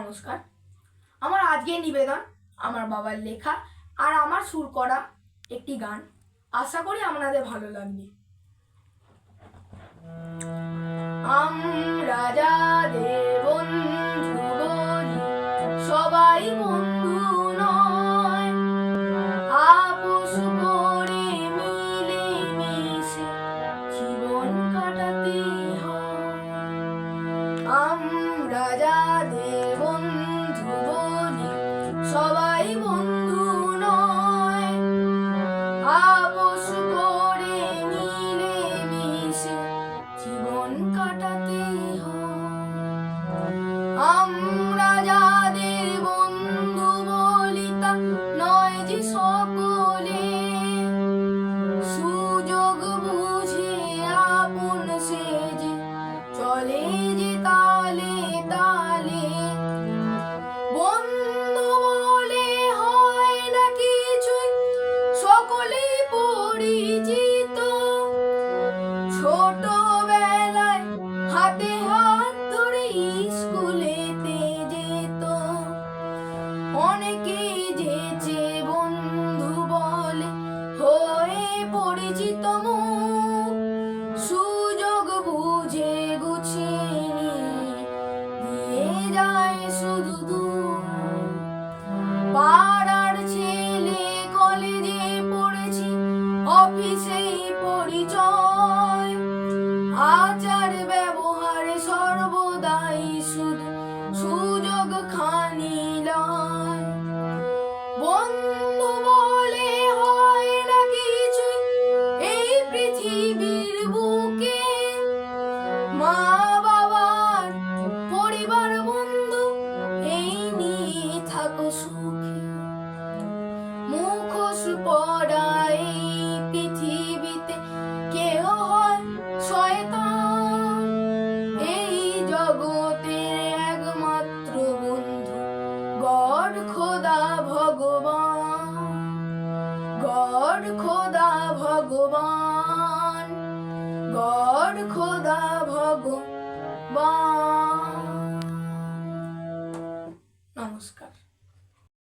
নমস্কার। আমার আজকের নিবেদন আমার বাবার লেখা আর আমার সুর করা একটি গান। আশা করি আপনাদের ভালো লাগবে। আমরা যাদের বন্ধু বলি সবাই বন্ধু নয়, আপোষ করে মিলে মিশে জীবন কাটাতে হয়। আমরা যাদের বন্ধু বলি সবাই বন্ধু নয়, আপোষ করে মিলে মিশে জীবন কাটাতে হয়। আমরা যাদের বন্ধু বলি তা নয় যে সকলে, সুযোগ বুঝে আপন সেজে চলে যে তালে তালে। বন্ধু বলে হয় না কিছুই, সকলেই পরিচিত। ছোটবেলায় হাতে হাত ধরে স্কুলেতে যেত, অনেকেই যেচে বন্ধু বলে হয়ে পরিচিত মুখ। সুযোগ বুঝে গুছিয়ে দিয়ে যায় শুধু দূর। পাড়ার ছেলে কলেজে পড়েছি, অফিসেই পরিচয়। আচার ব্যবহারে সর্বদাই শুধু সুযোগ খানি লয়। বন্ধু বলে হয় না কিছুই এই পৃথিবীর বুকে, মা বাবার পরিবার বন্ধু এই নিয়ে থাকো সুখে। মুখোশ পরা এই পৃথিবীতে কেউ হয় শয়তান, এই জগতের একমাত্র বন্ধু গড খোদা ভগবান। গড খোদা ভগবান, গড খোদা ভগবান। নমস্কার।